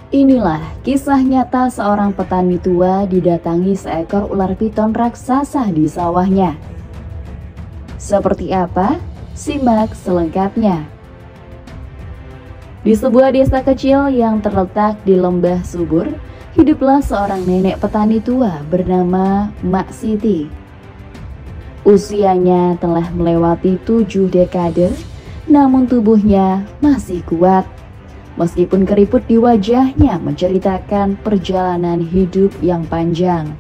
Inilah kisah nyata seorang petani tua didatangi seekor ular piton raksasa di sawahnya. Seperti apa? Simak selengkapnya. Di sebuah desa kecil yang terletak di lembah subur, hiduplah seorang nenek petani tua bernama Mak Siti. Usianya telah melewati 7 dekade, namun tubuhnya masih kuat. Meskipun keriput di wajahnya menceritakan perjalanan hidup yang panjang.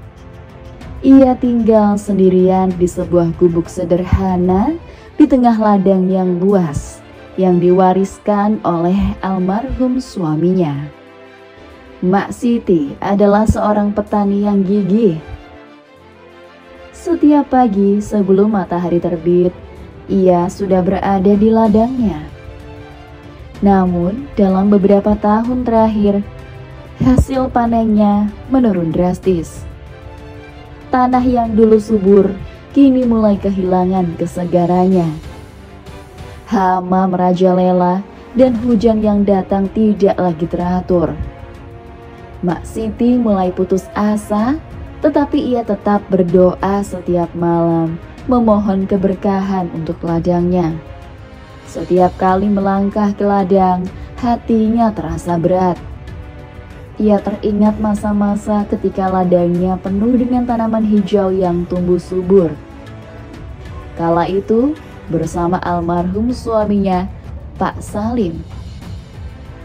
Ia tinggal sendirian di sebuah gubuk sederhana di tengah ladang yang luas yang diwariskan oleh almarhum suaminya. Mak Siti adalah seorang petani yang gigih. Setiap pagi sebelum matahari terbit, ia sudah berada di ladangnya. Namun, dalam beberapa tahun terakhir, hasil panennya menurun drastis. Tanah yang dulu subur kini mulai kehilangan kesegarannya. Hama merajalela dan hujan yang datang tidak lagi teratur. Mak Siti mulai putus asa, tetapi ia tetap berdoa setiap malam, memohon keberkahan untuk ladangnya. Setiap kali melangkah ke ladang, hatinya terasa berat. Ia teringat masa-masa ketika ladangnya penuh dengan tanaman hijau yang tumbuh subur. Kala itu, bersama almarhum suaminya, Pak Salim,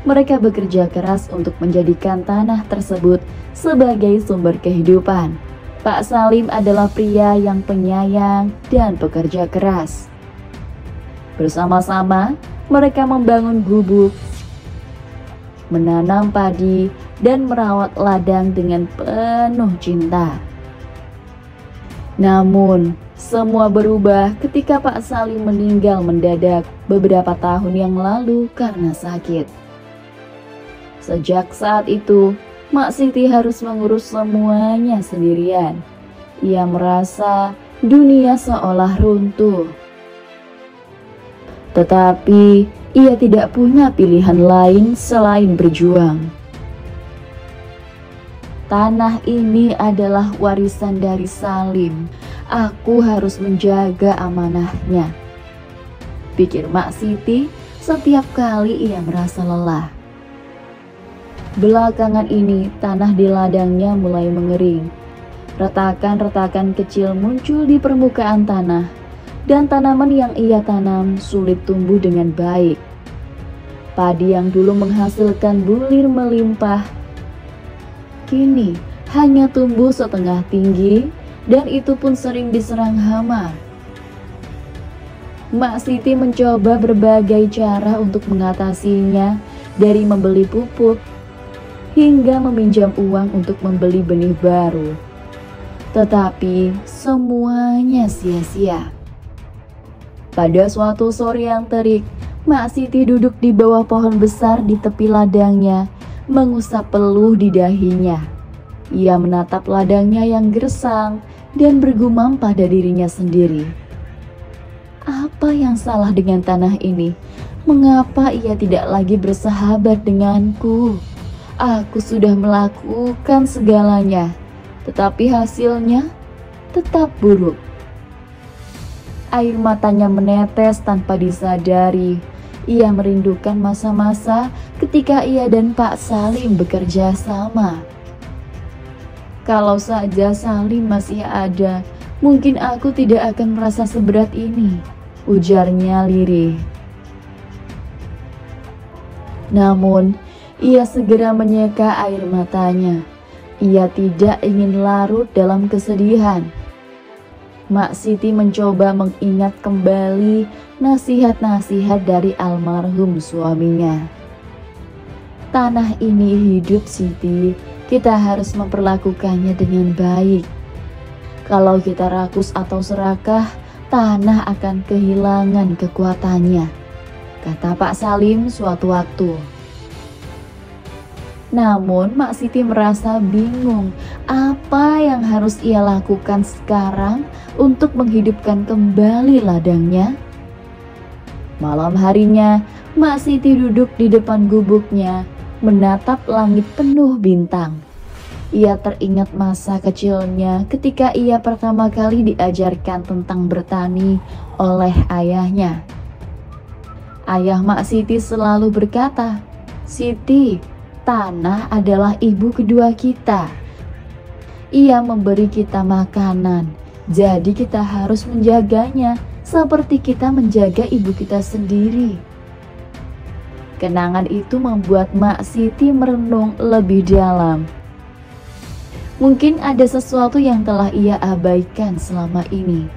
mereka bekerja keras untuk menjadikan tanah tersebut sebagai sumber kehidupan. Pak Salim adalah pria yang penyayang dan pekerja keras. Bersama-sama, mereka membangun gubuk, menanam padi, dan merawat ladang dengan penuh cinta. Namun, semua berubah ketika Pak Salim meninggal mendadak beberapa tahun yang lalu karena sakit. Sejak saat itu, Mak Siti harus mengurus semuanya sendirian. Ia merasa dunia seolah runtuh. Tetapi ia tidak punya pilihan lain selain berjuang. Tanah ini adalah warisan dari Salim. Aku harus menjaga amanahnya, pikir Mak Siti setiap kali ia merasa lelah. Belakangan ini tanah di ladangnya mulai mengering. Retakan-retakan kecil muncul di permukaan tanah, dan tanaman yang ia tanam sulit tumbuh dengan baik. Padi yang dulu menghasilkan bulir melimpah, kini hanya tumbuh setengah tinggi, dan itu pun sering diserang hama. Mak Siti mencoba berbagai cara untuk mengatasinya, dari membeli pupuk hingga meminjam uang untuk membeli benih baru. Tetapi semuanya sia-sia. Pada suatu sore yang terik, Mak Siti duduk di bawah pohon besar di tepi ladangnya, mengusap peluh di dahinya. Ia menatap ladangnya yang gersang dan bergumam pada dirinya sendiri. Apa yang salah dengan tanah ini? Mengapa ia tidak lagi bersahabat denganku? Aku sudah melakukan segalanya, tetapi hasilnya tetap buruk. Air matanya menetes tanpa disadari. Ia merindukan masa-masa ketika ia dan Pak Salim bekerja sama. Kalau saja Salim masih ada, mungkin aku tidak akan merasa seberat ini, ujarnya lirih. Namun, ia segera menyeka air matanya. Ia tidak ingin larut dalam kesedihan. Mak Siti mencoba mengingat kembali nasihat-nasihat dari almarhum suaminya. Tanah ini hidup, Siti. Kita harus memperlakukannya dengan baik. Kalau kita rakus atau serakah, tanah akan kehilangan kekuatannya, kata Pak Salim suatu waktu. Namun Mak Siti merasa bingung apa yang harus ia lakukan sekarang untuk menghidupkan kembali ladangnya. Malam harinya, Mak Siti duduk di depan gubuknya, menatap langit penuh bintang. Ia teringat masa kecilnya ketika ia pertama kali diajarkan tentang bertani oleh ayahnya. Ayah Mak Siti selalu berkata, "Siti, tanah adalah ibu kedua kita. Ia memberi kita makanan, jadi kita harus menjaganya seperti kita menjaga ibu kita sendiri." Kenangan itu membuat Mak Siti merenung lebih dalam. Mungkin ada sesuatu yang telah ia abaikan selama ini.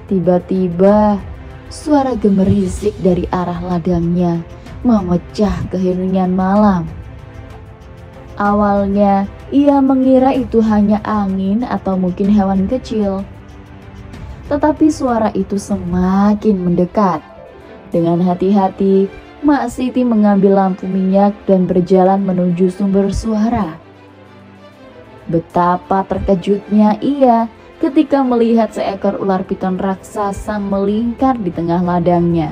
Tiba-tiba, suara gemerisik dari arah ladangnya memecah keheningan malam. Awalnya, ia mengira itu hanya angin atau mungkin hewan kecil. Tetapi suara itu semakin mendekat. Dengan hati-hati, Mak Siti mengambil lampu minyak dan berjalan menuju sumber suara. Betapa terkejutnya ia ketika melihat seekor ular piton raksasa melingkar di tengah ladangnya.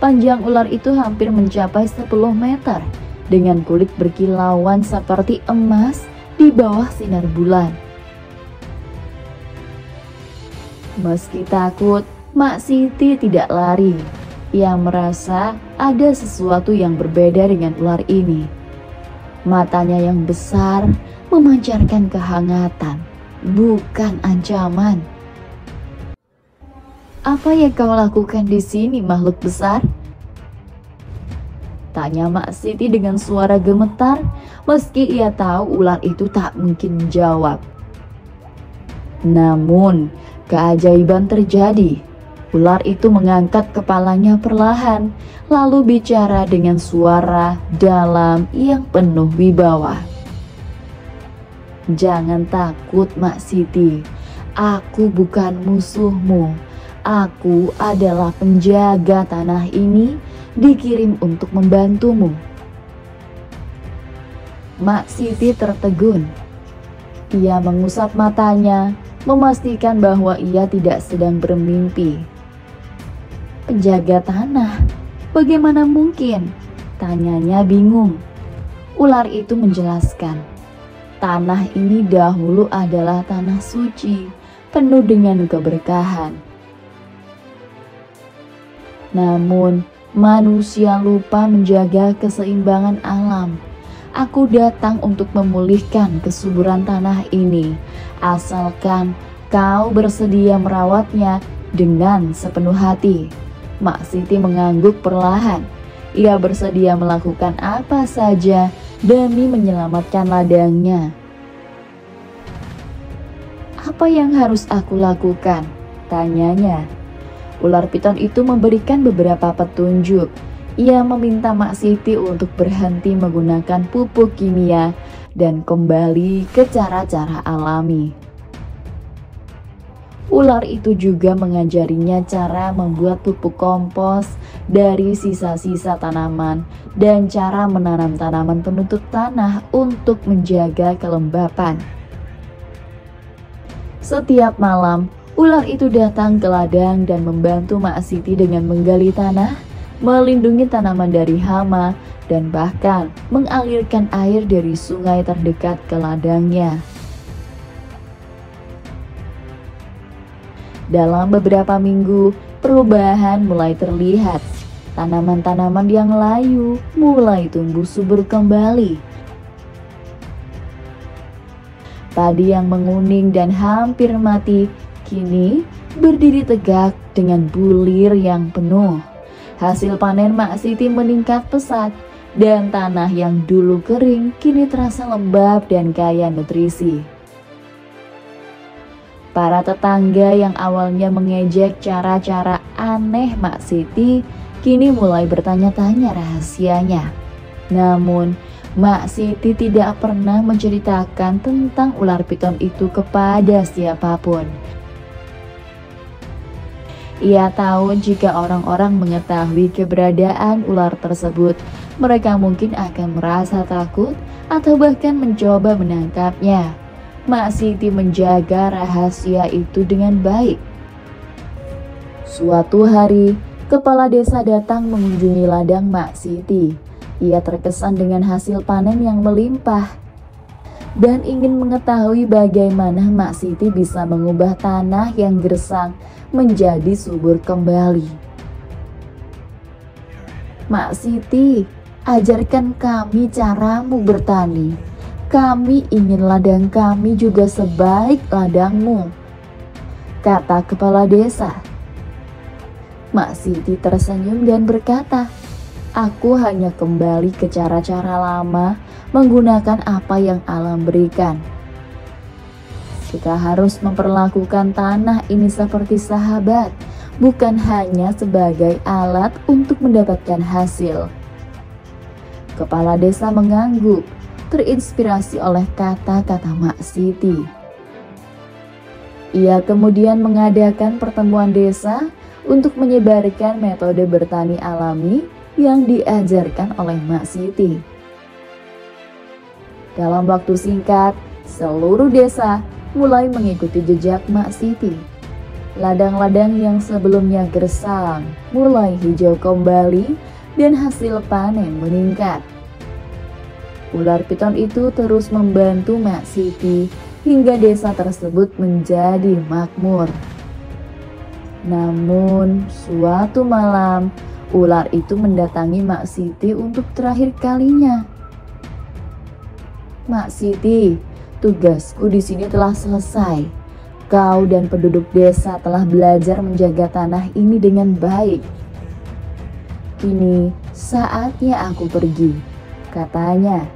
Panjang ular itu hampir mencapai 10 meter dengan kulit berkilauan seperti emas di bawah sinar bulan. Meski takut, Mak Siti tidak lari. Ia merasa ada sesuatu yang berbeda dengan ular ini. Matanya yang besar memancarkan kehangatan, bukan ancaman. "Apa yang kau lakukan di sini, makhluk besar?" tanya Mak Siti dengan suara gemetar, meski ia tahu ular itu tak mungkin menjawab. Namun, keajaiban terjadi. Ular itu mengangkat kepalanya perlahan, lalu bicara dengan suara dalam yang penuh wibawa. "Jangan takut, Mak Siti. Aku bukan musuhmu. Aku adalah penjaga tanah ini, dikirim untuk membantumu." Mak Siti tertegun. Ia mengusap matanya, memastikan bahwa ia tidak sedang bermimpi. "Penjaga tanah? Bagaimana mungkin?" tanyanya bingung. Ular itu menjelaskan, "Tanah ini dahulu adalah tanah suci, penuh dengan keberkahan. Namun, manusia lupa menjaga keseimbangan alam. Aku datang untuk memulihkan kesuburan tanah ini, asalkan kau bersedia merawatnya dengan sepenuh hati." Mak Siti mengangguk perlahan. Ia bersedia melakukan apa saja demi menyelamatkan ladangnya. "Apa yang harus aku lakukan?" tanyanya. Ular piton itu memberikan beberapa petunjuk. Ia meminta Mak Siti untuk berhenti menggunakan pupuk kimia dan kembali ke cara-cara alami. Ular itu juga mengajarinya cara membuat pupuk kompos dari sisa-sisa tanaman dan cara menanam tanaman penutup tanah untuk menjaga kelembapan. Setiap malam, ular itu datang ke ladang dan membantu Mak Siti dengan menggali tanah, melindungi tanaman dari hama, dan bahkan mengalirkan air dari sungai terdekat ke ladangnya. Dalam beberapa minggu, perubahan mulai terlihat. Tanaman-tanaman yang layu mulai tumbuh subur kembali. Padi yang menguning dan hampir mati kini berdiri tegak dengan bulir yang penuh. Hasil panen Mak Siti meningkat pesat, dan tanah yang dulu kering kini terasa lembab dan kaya nutrisi. Para tetangga yang awalnya mengejek cara-cara aneh Mak Siti kini mulai bertanya-tanya rahasianya. Namun, Mak Siti tidak pernah menceritakan tentang ular piton itu kepada siapapun. Ia tahu jika orang-orang mengetahui keberadaan ular tersebut, mereka mungkin akan merasa takut atau bahkan mencoba menangkapnya. Mak Siti menjaga rahasia itu dengan baik. Suatu hari, Kepala desa datang mengunjungi ladang Mak Siti. Ia terkesan dengan hasil panen yang melimpah dan ingin mengetahui bagaimana Mak Siti bisa mengubah tanah yang gersang menjadi subur kembali. Mak Siti, ajarkan kami caramu bertani. Kami ingin ladang kami juga sebaik ladangmu, kata kepala desa. Mak Siti tersenyum dan berkata, aku hanya kembali ke cara-cara lama, menggunakan apa yang alam berikan. Kita harus memperlakukan tanah ini seperti sahabat, bukan hanya sebagai alat untuk mendapatkan hasil. Kepala desa mengangguk, terinspirasi oleh kata-kata Mak Siti. Ia kemudian mengadakan pertemuan desa untuk menyebarkan metode bertani alami yang diajarkan oleh Mak Siti. Dalam waktu singkat, seluruh desa mulai mengikuti jejak Mak Siti. Ladang-ladang yang sebelumnya gersang mulai hijau kembali dan hasil panen meningkat. Ular piton itu terus membantu Mak Siti hingga desa tersebut menjadi makmur. Namun, suatu malam, ular itu mendatangi Mak Siti untuk terakhir kalinya. Mak Siti, tugasku di sini telah selesai. Kau dan penduduk desa telah belajar menjaga tanah ini dengan baik. Kini saatnya aku pergi, katanya.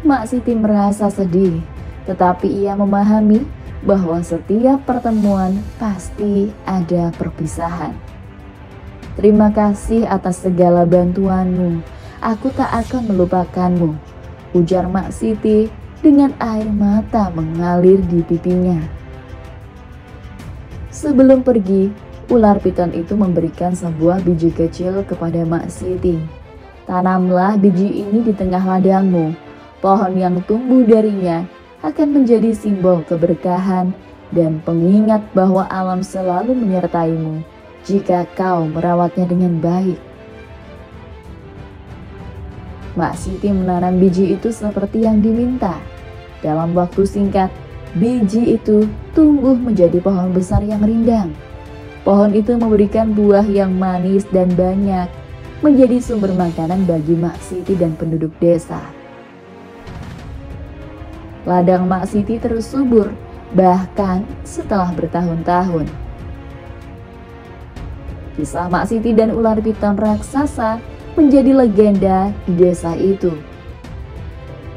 Mak Siti merasa sedih, tetapi ia memahami bahwa setiap pertemuan pasti ada perpisahan. Terima kasih atas segala bantuanmu. Aku tak akan melupakanmu, ujar Mak Siti dengan air mata mengalir di pipinya. Sebelum pergi, ular piton itu memberikan sebuah biji kecil kepada Mak Siti. Tanamlah biji ini di tengah ladangmu. Pohon yang tumbuh darinya akan menjadi simbol keberkahan dan pengingat bahwa alam selalu menyertaimu jika kau merawatnya dengan baik. Mak Siti menanam biji itu seperti yang diminta. Dalam waktu singkat, biji itu tumbuh menjadi pohon besar yang rindang. Pohon itu memberikan buah yang manis dan banyak, menjadi sumber makanan bagi Mak Siti dan penduduk desa. Ladang Mak Siti terus subur, bahkan setelah bertahun-tahun. Kisah Mak Siti dan ular piton raksasa menjadi legenda di desa itu.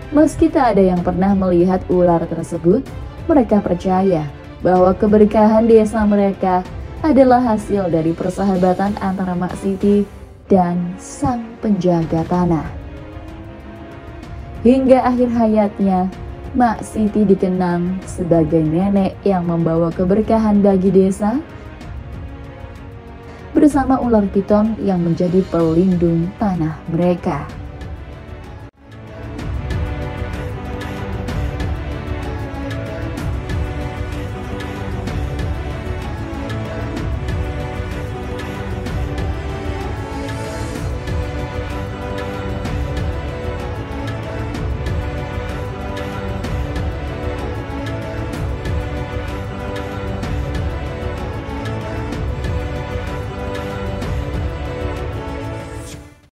Meski tak ada yang pernah melihat ular tersebut, mereka percaya bahwa keberkahan desa mereka adalah hasil dari persahabatan antara Mak Siti dan sang penjaga tanah. Hingga akhir hayatnya, Mak Siti dikenang sebagai nenek yang membawa keberkahan bagi desa, bersama ular piton yang menjadi pelindung tanah mereka.